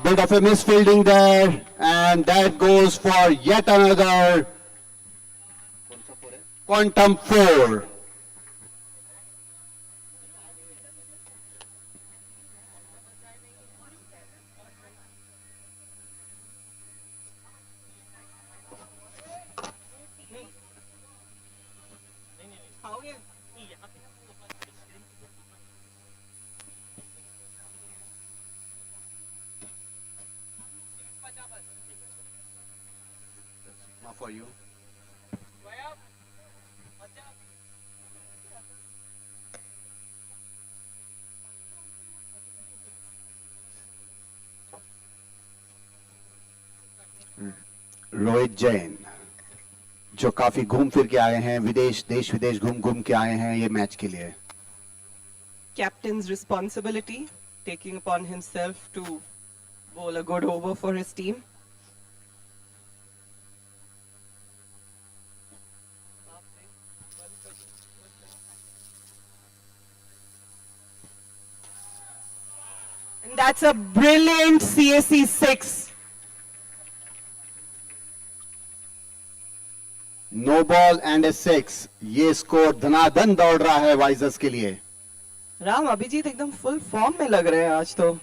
Bit of a misfielding there, and that goes for yet another quantum 4. For you. Rohit Jain जो काफी घूम फिर के आए हैं, विदेश देश विदेश घूम घूम के आए हैं ये मैच के लिए. Captain's responsibility, taking upon himself to bowl a good over for his team. And that's a brilliant CSE 6. No ball and a 6. ये स्कोर धनाधन दौड़ रहा है वाइजर्स के लिए. राम अभिजीत एकदम फुल फॉर्म में लग रहे हैं आज तो.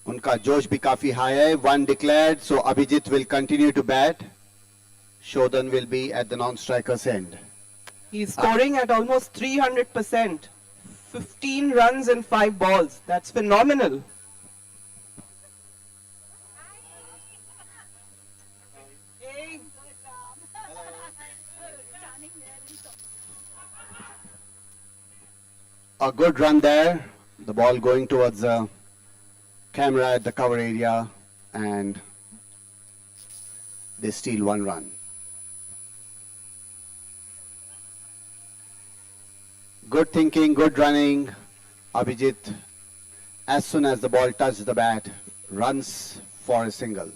उनका जोश भी काफी हाई है. 1 declared, so Abhijit will continue to bat. Shodhan will be at the non-striker's end. He's scoring at almost 300%. 15 runs in 5 balls. That's phenomenal. A good run there. The ball going towards the camera at the cover area, and they steal 1 run. Good thinking, good running. Abhijit, as soon as the ball touched the bat, runs for a single.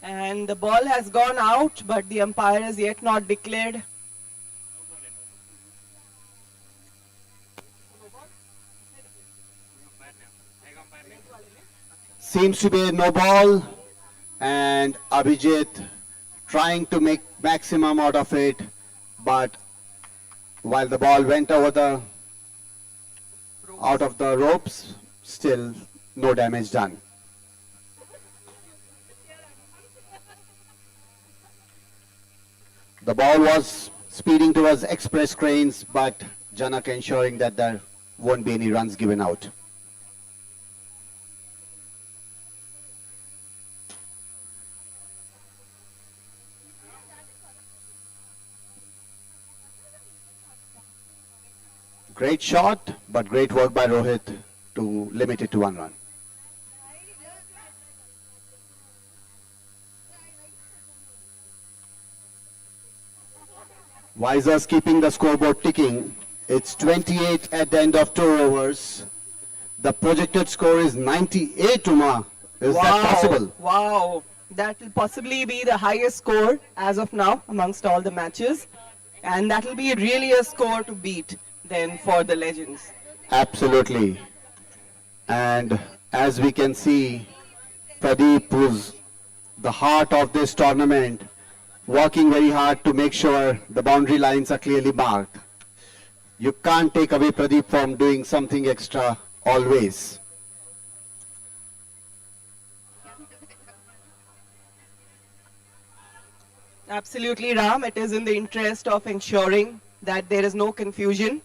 And the ball has gone out, but the umpire is yet not declared. Seems to be a no ball, and Abhijit trying to make maximum out of it, but while the ball went over the out of the ropes, still no damage done. The ball was speeding towards express cranes, but Janak ensuring that there won't be any runs given out. Great shot, but great work by Rohit to limit it to 1 run. Visors keeping the scoreboard ticking. It's 28 at the end of 2 overs. The projected score is 98, Uma. Is that possible? Wow. That will possibly be the highest score as of now amongst all the matches. And that will be really a score to beat then for the legends. Absolutely. And as we can see, Pradeep, who's the heart of this tournament, working very hard to make sure the boundary lines are clearly marked. You can't take away Pradeep from doing something extra always. Absolutely, Ram. It is in the interest of ensuring that there is no confusion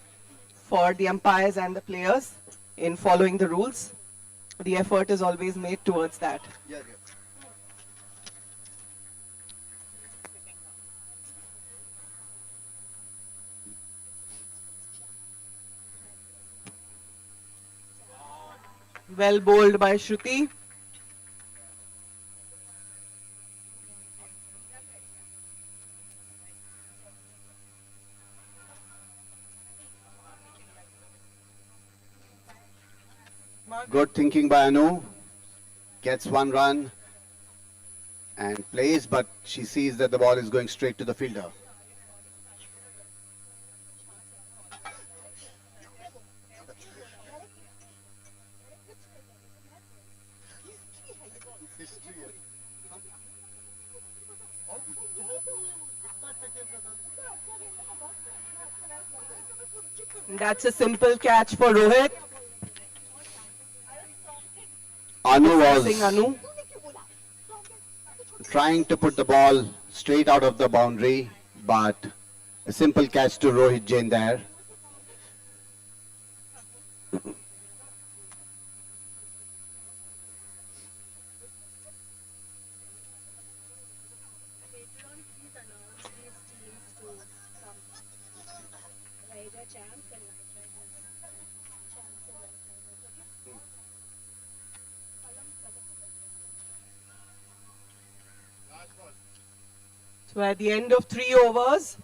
for the umpires and the players in following the rules. The effort is always made towards that. Well bowled by Shruti. Good thinking by Anu. Gets 1 run. and plays, but she sees that the ball is going straight to the fielder. That's a simple catch for Rohit. Anu Missing was Anu. trying to put the ball straight out of the boundary, but a simple catch to Rohit Jain there. Later on, please announce these teams to come. Raheja champs and Light Riders. Champs and Light Riders. Okay? So at the end of 3 overs,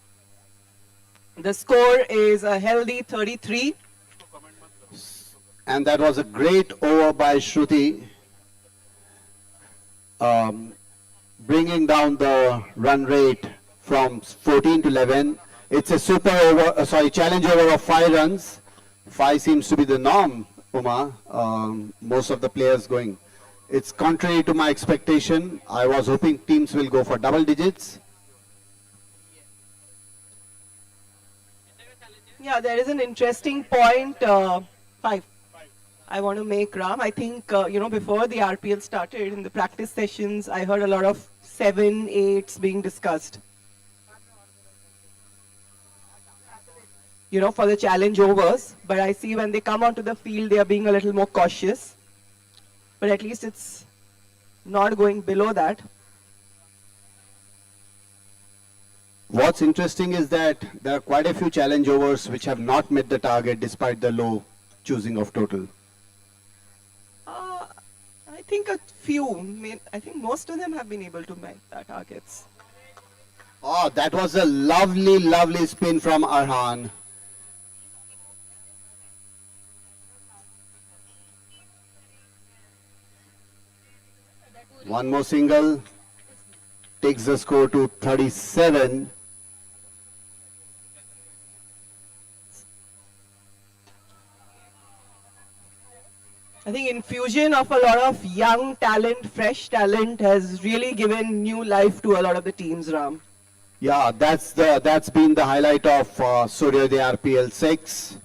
the score is a healthy 33. And that was a great over by Shruti, bringing down the run rate from 14 to 11. It's a challenge over of 5 runs. 5 seems to be the norm, Uma. Most of the players going. It's contrary to my expectation. I was hoping teams will go for double digits. Yeah, there is an interesting point. 5. I want to make, Ram. I think, before the RPL started, in the practice sessions, I heard a lot of 7, 8s being discussed. For the challenge overs. But I see when they come onto the field, they are being a little more cautious. But at least it's not going below that. What's interesting is that there are quite a few challenge overs which have not met the target despite the low choosing of total. I think a few. I think most of them have been able to meet their targets. Oh, that was a lovely, lovely spin from Arhan. One more single takes the score to 37. I think infusion of a lot of young talent, fresh talent has really given new life to a lot of the teams, Ram. Yeah, that's been the highlight of Suryodaya RPL 6.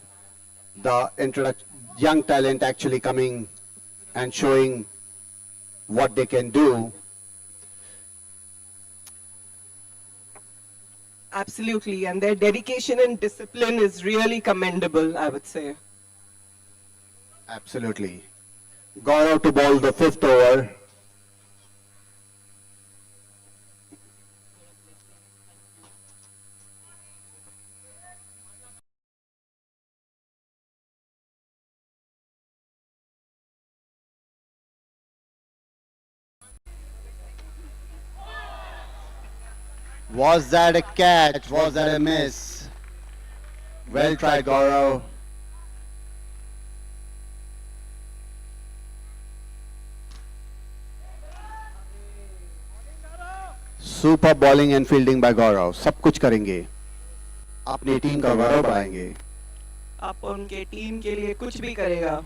The young talent actually coming and showing what they can do. Absolutely, and their dedication and discipline is really commendable, I would say. Absolutely. Gaurav to bowl the 5th over. Was that a catch? Was that a miss? Well tried, Gaurav. Super bowling and fielding by Gaurav सब कुछ करेंगे अपनी team का गौरव बढ़ाएंगे आप उनके team के लिए कुछ भी करेगा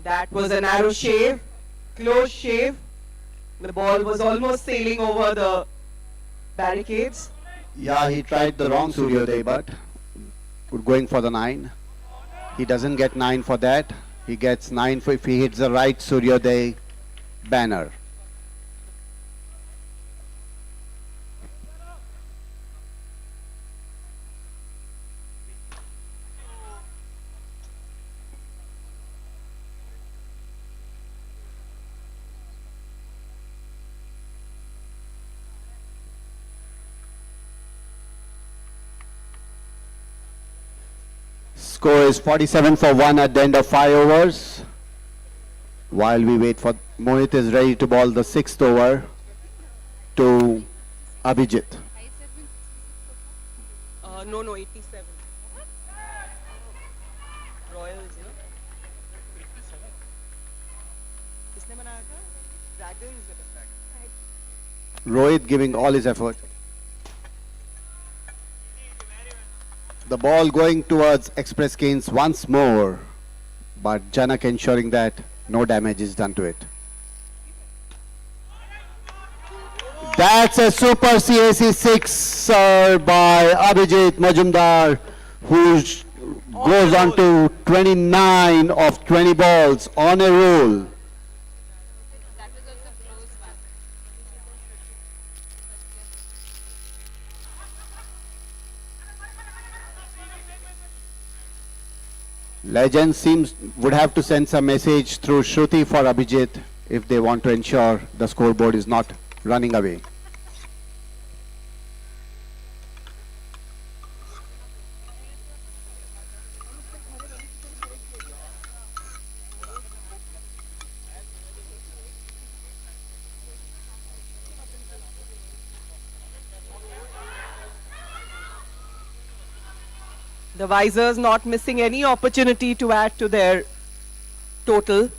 That was a narrow shave, close shave. The ball was almost sailing over the barricades. Yeah, he tried the wrong Suryodaya, but going for the 9. He doesn't get 9 for that. He gets 9 if he hits the right Suryodaya banner. Score is 47 for 1 at the end of 5 overs. While we wait for Mohit is ready to ball the 6th over to Abhijit. No, 87. Royals, no? Rohit giving all his effort. The ball going towards Express Canes once more, but Janak ensuring that no damage is done to it. That's a super CAC sixer by Abhijit Majumdar, who goes on to 29 of 20 balls on a roll. Legends seems would have to send some message through Shruti for Abhijit if they want to ensure the scoreboard is not running away. The Visors not missing any opportunity to add to their total.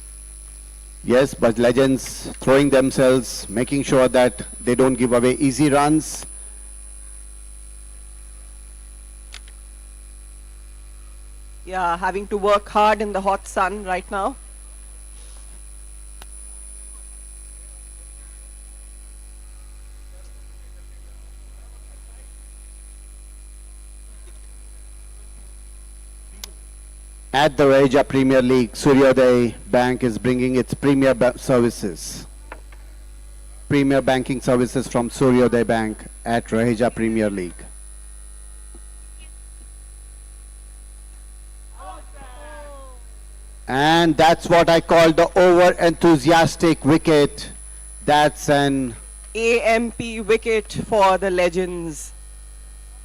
Yes, but Legends throwing themselves, making sure that they don't give away easy runs. Yeah, having to work hard in the hot sun right now. At the Raheja Premier League, Suryodaya Bank is bringing its services. Premier banking services from Suryodaya Bank at Raheja Premier League. And that's what I call the over-enthusiastic wicket. That's an AMP wicket for the Legends.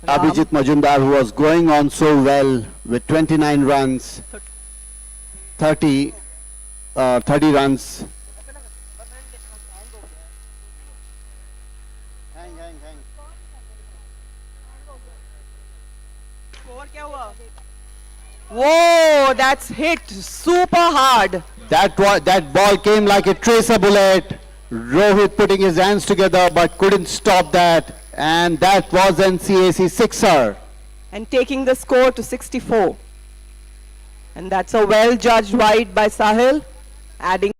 Ram. Abhijit Majumdar, who was going on so well with 29 runs, 30 runs. Whoa, that's hit super hard. That ball came like a tracer bullet. Rohit putting his hands together but couldn't stop that. And that was an CAC sixer. And taking the score to 64. And that's a well-judged wide by Sahil, adding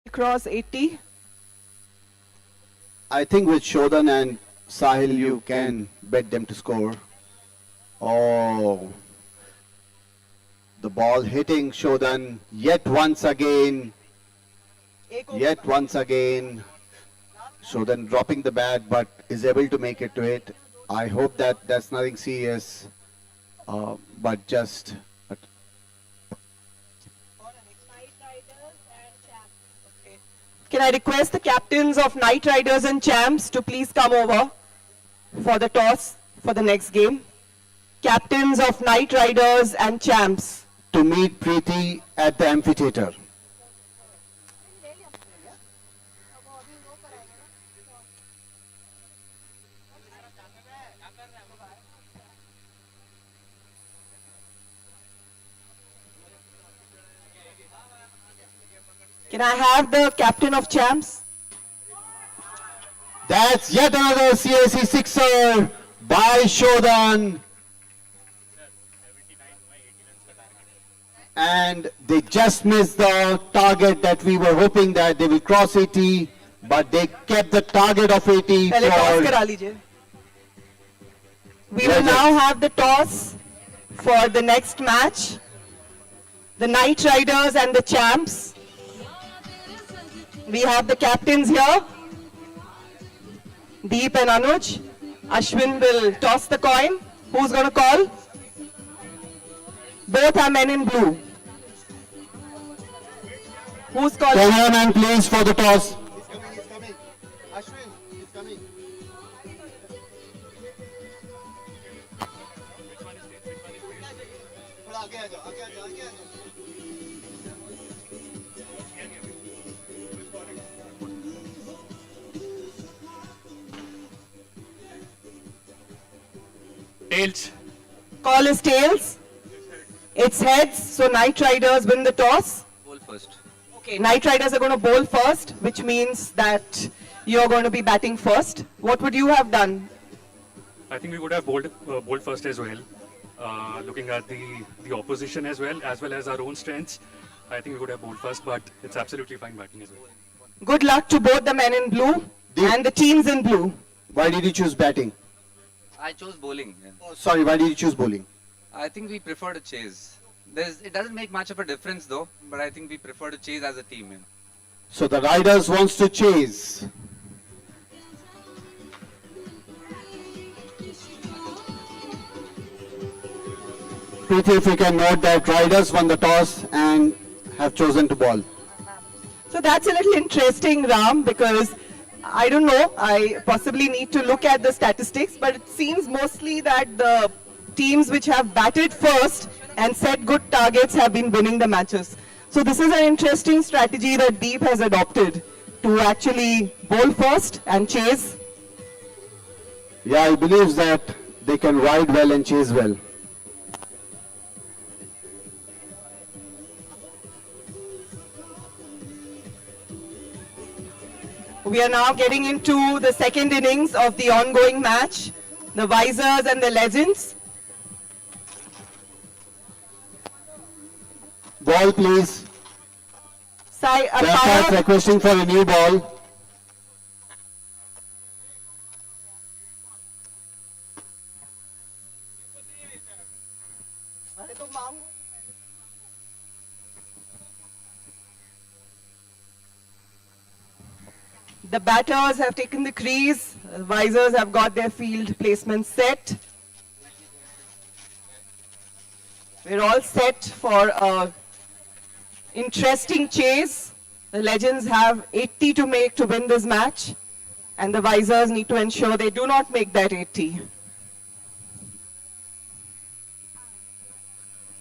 across 80. I think with Shodhan and Sahil you can bet them to score. Oh, the ball hitting Shodhan yet once again. Shodhan dropping the bat but is able to make it to it. I hope that that's nothing serious, but just Can I request the captains of Knight Riders and Champs to please come over for the toss for the next game? Captains of Knight Riders and Champs. to meet Preeti at the amphitheater. Can I have the captain of Champs? That's yet another CAC sixer by Shodhan. And they just missed the target that we were hoping that they will cross 80, but they kept the target of 80 पहले toss for करा लीजिए. We will now have the toss for the next match. the Knight Riders and the Champs. We have the captains here, Deep and Anuj. Ashwin will toss the coin. Who's going to call? Both are men in blue. Who's calling? Cameraman, please, for the toss. He's coming. Ashwin, he's coming. थोड़ा आगे आ जाओ, आगे आ जाओ, आगे आ जाओ. Tails. Call is tails. It's heads, so Knight Riders win the toss. Bowl first. Okay, Knight Riders are going to bowl first, which means that you're going to be batting first. What would you have done? I think we would have bowled first as well. Looking at the opposition as well as our own strengths, I think we would have bowled first, but it's absolutely fine batting as well. Good luck to both the men in blue and the teams in blue. Why did you choose batting? I chose bowling. Yeah. Oh, sorry, why did you choose bowling? I think we prefer to chase. It doesn't make much of a difference though, but I think we prefer to chase as a team. Yeah. So the Riders wants to chase. Preeti, if we can note that Riders won the toss and have chosen to bowl. So that's a little interesting, Ram, because I don't know, I possibly need to look at the statistics, but it seems mostly that the teams which have batted first and set good targets have been winning the matches. So this is an interesting strategy that Deep has adopted to actually bowl first and chase. Yeah, he believes that they can ride well and chase well. We are now getting into the second innings of the ongoing match, the Visors and the Legends. Ball, please. Sai, Umpires requesting for a new ball. The batters have taken the crease, the Visors have got their field placement set. We're all set for a interesting chase. The Legends have 80 to make to win this match, and the Visors need to ensure they do not make that 80.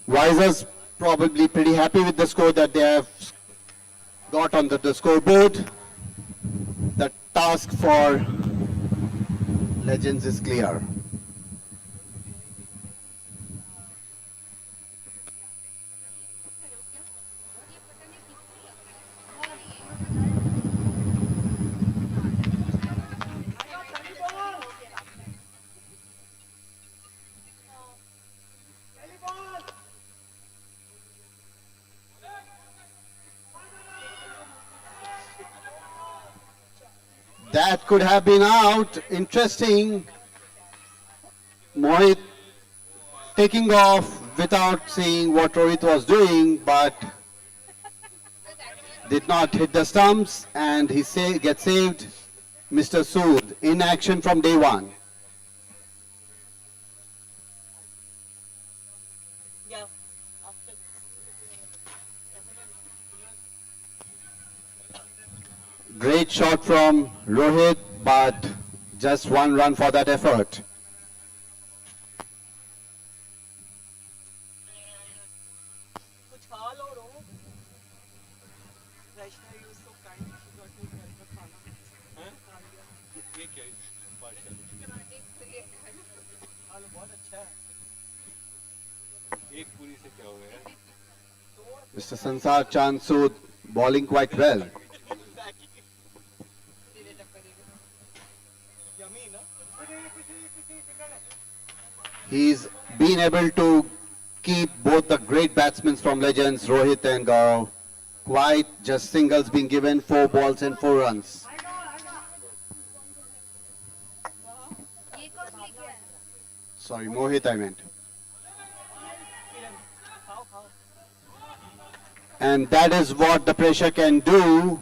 Visors probably pretty happy with the score that they have got on the scoreboard. The task for Legends is clear. That could have been out. Interesting. Mohit taking off without seeing what Rohit was doing, but did not hit the stumps, and he gets saved. Mr. Sood in action from day one. Great shot from Rohit, but just one run for that effort. Mr. Sansar Chand Sood bowling quite well. He's been able to keep both the great batsmen from Legends, Rohit and Gaurav, quite. Just singles being given, 4 balls and 4 runs. Sorry, Mohit I meant. And that is what the pressure can do.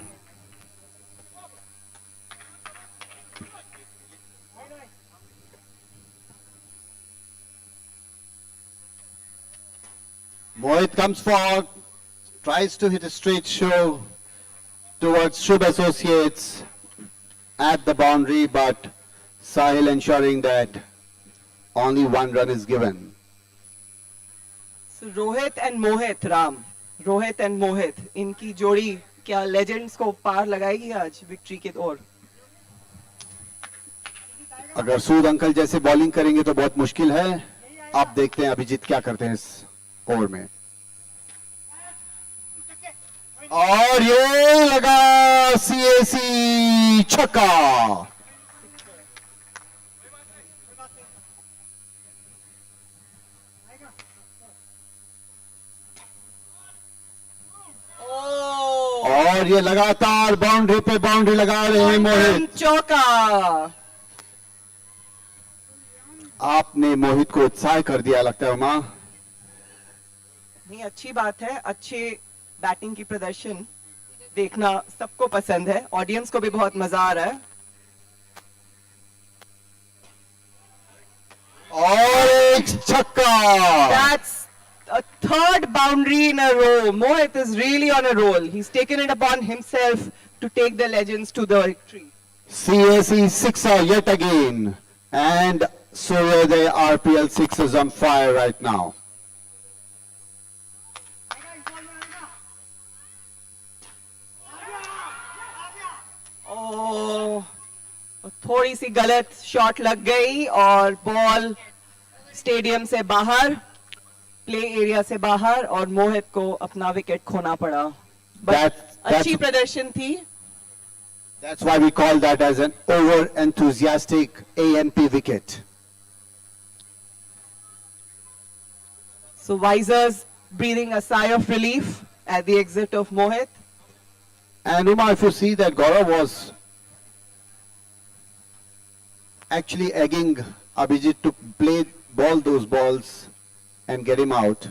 Mohit comes forward, tries to hit a straight show towards Shubh Associates at the boundary, but Sahil ensuring that only one run is given. So Rohit and Mohit, Ram. Rohit and Mohit, इनकी जोड़ी क्या legends को पार लगाएगी आज victory की ओर? अगर सूद uncle जैसे bowling करेंगे तो बहुत मुश्किल है. आप देखते हैं अभिजीत क्या करते हैं इस ओवर में. और ये लगा सीएसी छक्का. और ये लगातार बाउंड्री पे बाउंड्री लगा रहे हैं मोहित. चौका. आपने मोहित को उत्साह कर दिया लगता है उमा. नहीं, अच्छी बात है. अच्छे बैटिंग की प्रदर्शन देखना सबको पसंद है. ऑडियंस को भी बहुत मजा आ रहा है. और एक छक्का. That's a third boundary in a row. Mohit is really on a roll. He's taken it upon himself to take the legends to the victory. CAC sixer yet again. And Suryoday RPL 6 is on fire right now. Oh, थोड़ी सी गलत shot लग गई और ball stadium से बाहर, play area से बाहर, और मोहित को अपना विकेट खोना पड़ा. अच्छी प्रदर्शन थी. That's why we call that as an over-enthusiastic ANP wicket. So Visors breathing a sigh of relief at the exit of Mohit. And Uma, if you see that Gaurav was actually egging Abhijit to ball those balls and get him out.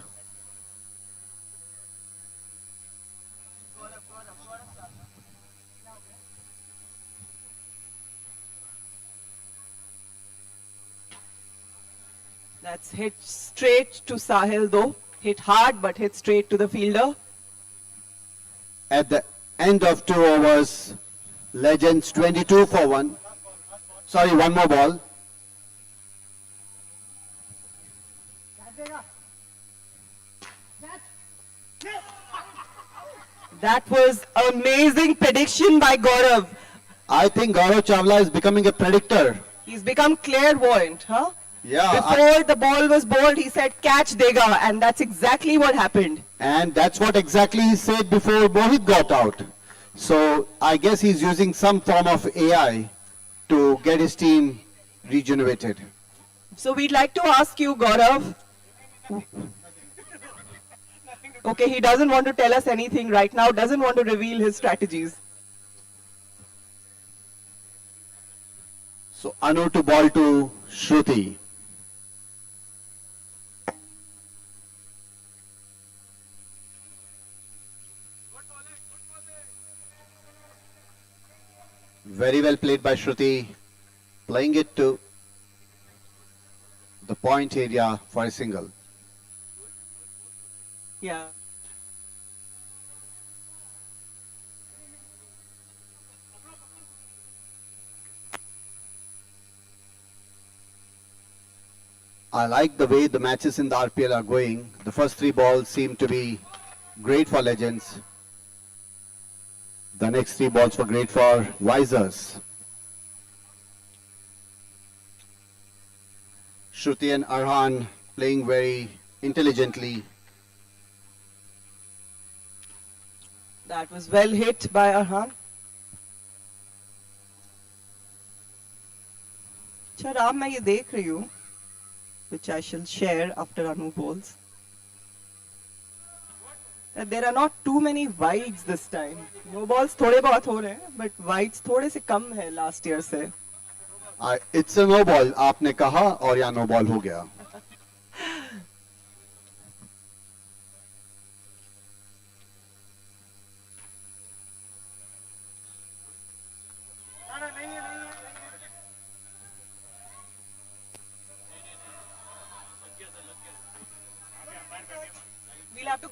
That's hit straight to Sahil though. Hit hard but hit straight to the fielder. At the end of 2 overs, Legends 22 for 1. Sorry, one more ball. That was amazing prediction by Gaurav. I think Gaurav Chawla is becoming a predictor. He's become clairvoyant, huh? Yeah. Before the ball was bowled, he said catch dega, and that's exactly what happened. And that's what exactly he said before Mohit got out. So I guess he's using some form of AI to get his team regenerated. So we'd like to ask you, Gaurav. Okay, he doesn't want to tell us anything right now, doesn't want to reveal his strategies. So Anu to ball to Shruti. Very well played by Shruti, playing it to the point area for a single. Yeah. I like the way the matches in the RPL are going. The first 3 balls seem to be great for Legends. The next 3 balls were great for Visors. Shruti and Arhan playing very intelligently. That was well hit by Arhan. अच्छा राम, मैं ये देख रही हूँ, which I shall share after Anu bowls, that there are not too many wides this time. No balls थोड़े बहुत हो रहे हैं, but wides थोड़े से कम है last year से. It's a no ball. आपने कहा और यहाँ no ball हो गया.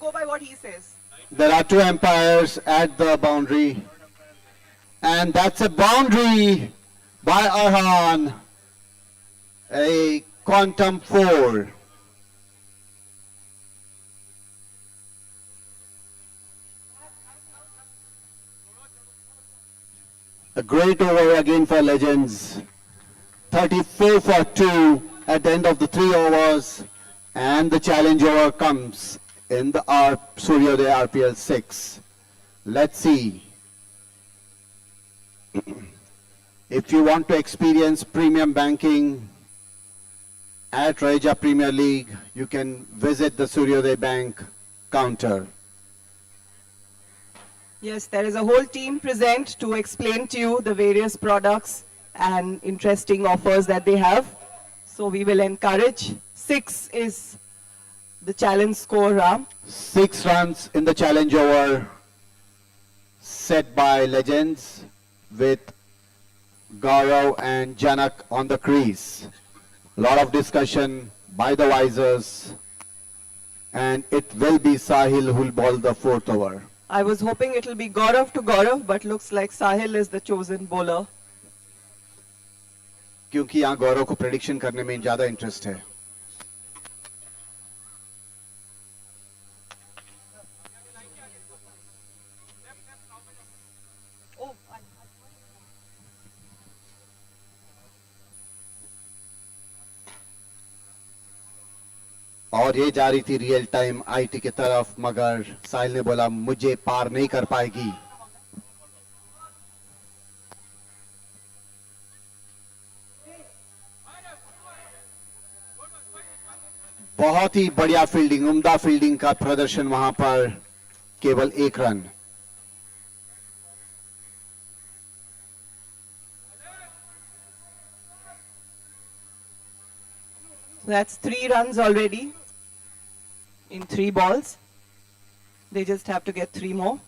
go by what he says. There are two umpires at the boundary. And that's a boundary by Arhan. A quantum 4. A great over again for Legends. 34 for 2 at the end of the 3 overs. And the challenge over comes in the Suryodaya RPL 6. Let's see. If you want to experience premium banking at Raheja Premier League, you can visit the Suryodaya Bank counter. Yes, there is a whole team present to explain to you the various products and interesting offers that they have. So we will encourage. 6 is the challenge score, Ram. 6 runs in the challenge over set by Legends with Gaurav and Janak on the crease. Lot of discussion by the visors, and it will be Sahil who will bowl the 4th over. I was hoping it will be Gaurav to Gaurav, but looks like Sahil is the chosen bowler. क्योंकि यहाँ गौरव को prediction करने में ज्यादा interest है. और ये जा रही थी रियल टाइम आईटी की तरफ, मगर साहिल ने बोला मुझे पार नहीं कर पाएगी. बहुत ही बढ़िया फील्डिंग, उम्दा फील्डिंग का प्रदर्शन वहां पर. केवल 1 run. That's 3 runs already in 3 balls. They just have to get 3 more.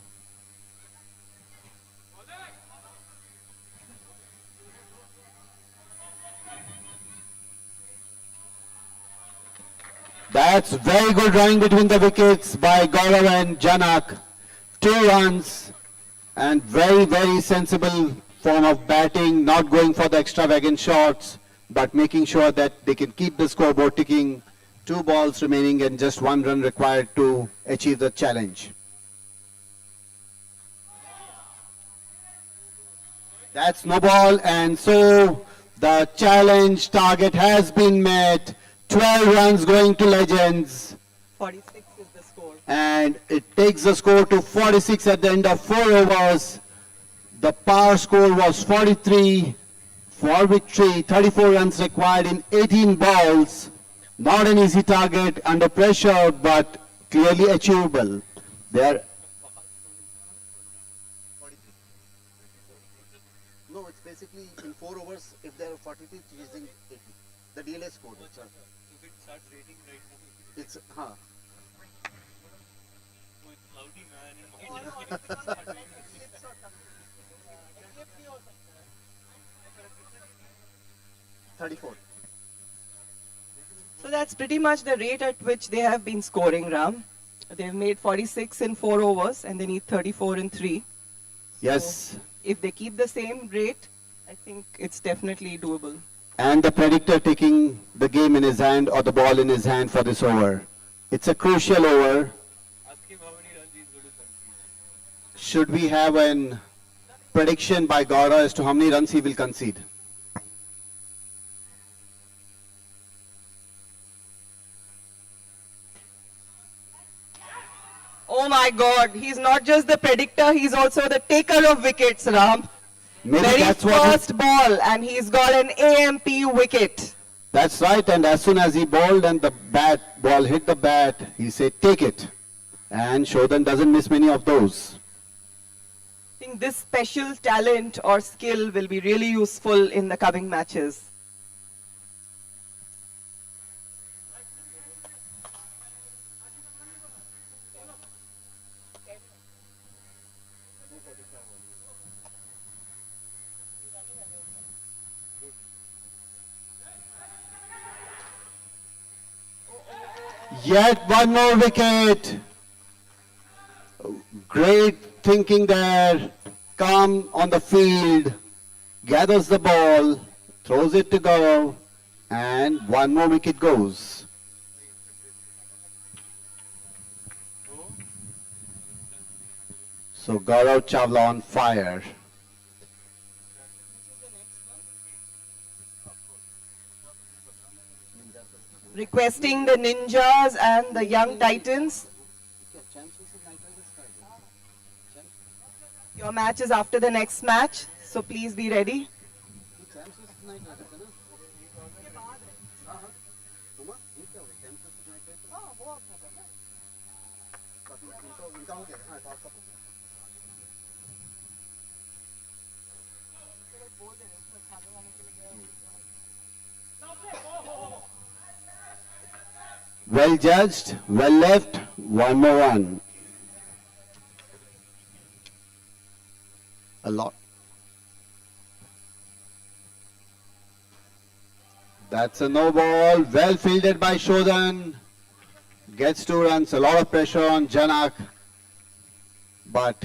That's very good running between the wickets by Gaurav and Janak. 2 runs and very sensible form of batting, not going for the extravagant shots, but making sure that they can keep the scoreboard ticking. 2 balls remaining and just 1 run required to achieve the challenge. That's no ball, and so the challenge target has been met. 12 runs going to Legends. 46 is the score. And it takes the score to 46 at the end of 4 overs. The power score was 43 for victory. 34 runs required in 18 balls. Not an easy target under pressure, but clearly achievable. There. No, it's basically in 4 overs, if there are 43 chasing 80. The DLA scored it, sir. So it starts rating right now. It's, huh. With cloudy man and 34. So that's pretty much the rate at which they have been scoring, Ram. They've made 46 in 4 overs and they need 34 in 3. Yes. If they keep the same rate, I think it's definitely doable. And the predictor taking the game in his hand or the ball in his hand for this over. It's a crucial over. ask him how many runs he's going to concede. Should we have an prediction by Gaurav as to how many runs he will concede? Oh my God, he's not just the predictor, he's also the taker of wickets, Ram. Maybe Very that's what first ball, and he's got an AMP wicket. That's right, and as soon as he bowled and the ball hit the bat, he said, take it. And Shodhan doesn't miss many of those. I think this special talent or skill will be really useful in the coming matches. Yet one more wicket. Great thinking there. Calm on the field. Gathers the ball. Throws it to go. And one more wicket goes. So Gaurav Chawla on fire. Requesting the Ninjas and the Young Titans. Your match is after the next match, so please be ready. Well judged, well left, one more run. A lot. That's a no ball, well fielded by Shodhan. Gets 2 runs, a lot of pressure on Janak. But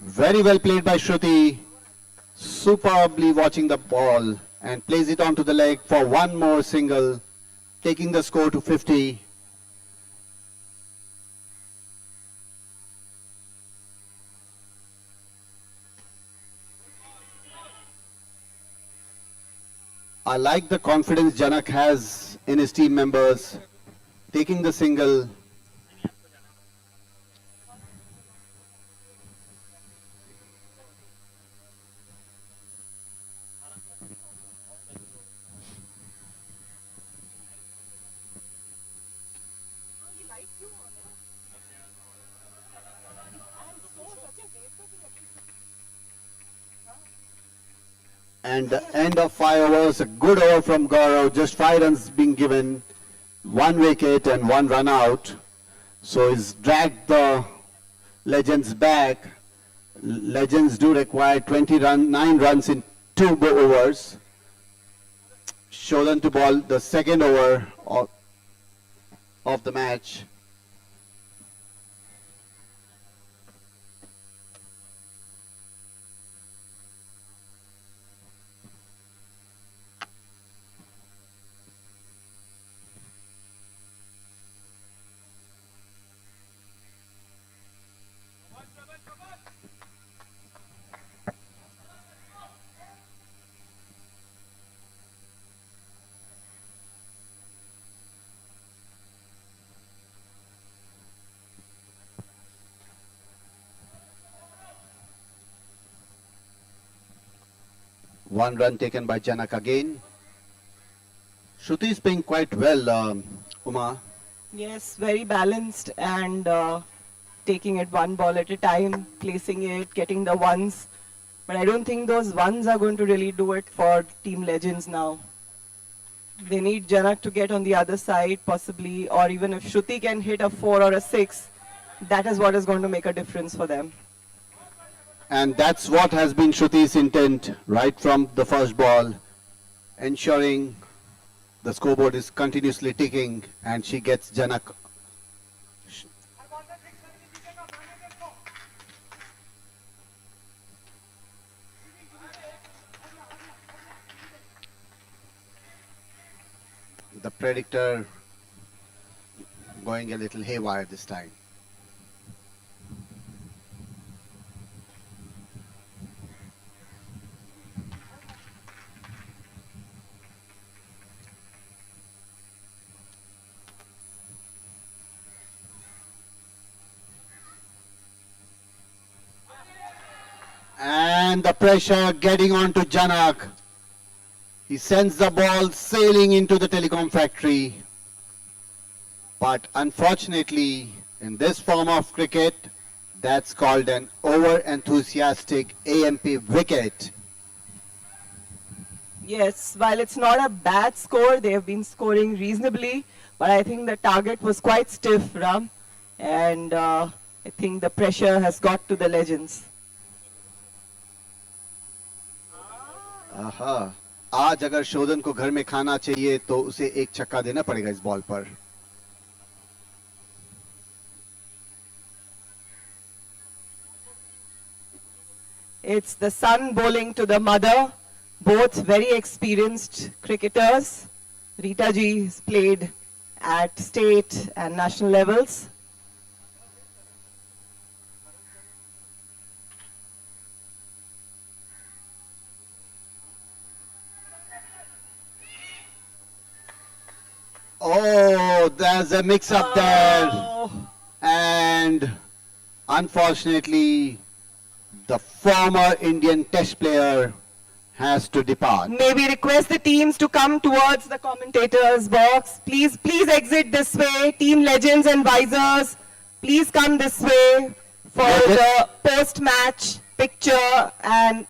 very well played by Shruti. Superbly watching the ball and plays it onto the leg for one more single, taking the score to 50. I like the confidence Janak has in his team members, taking the single. And the end of 5 overs, a good over from Gaurav, just 5 runs being given, 1 wicket and 1 run out. So he's dragged the Legends back. Legends do require 9 runs in 2 overs. Shodhan to ball the second over of the match. One run taken by Janak again. Shruti is playing quite well, Uma. Yes, very balanced and taking it one ball at a time, placing it, getting the ones. But I don't think those ones are going to really do it for Team Legends now. They need Janak to get on the other side possibly, or even if Shruti can hit a 4 or a 6, that is what is going to make a difference for them. And that's what has been Shruti's intent right from the first ball, ensuring the scoreboard is continuously ticking and she gets Janak. The predictor going a little haywire this time. And the pressure getting on to Janak. He sends the ball sailing into the telecom factory. But unfortunately, in this form of cricket, that's called an over-enthusiastic AMP wicket. Yes, while it's not a bad score, they have been scoring reasonably, but I think the target was quite stiff, Ram. And I think the pressure has got to the legends. आहा, आज अगर शोधन को घर में खाना चाहिए तो उसे एक छक्का देना पड़ेगा इस बॉल पर. It's the son bowling to the mother, both very experienced cricketers. Rita ji has played at state and national levels. Oh, there's a mix up there. Oh, And unfortunately, the former Indian test player has to depart. may we request the teams to come towards the commentators box. Please, please exit this way. Team legends and visors, please come this way for Yeah, the post-match picture and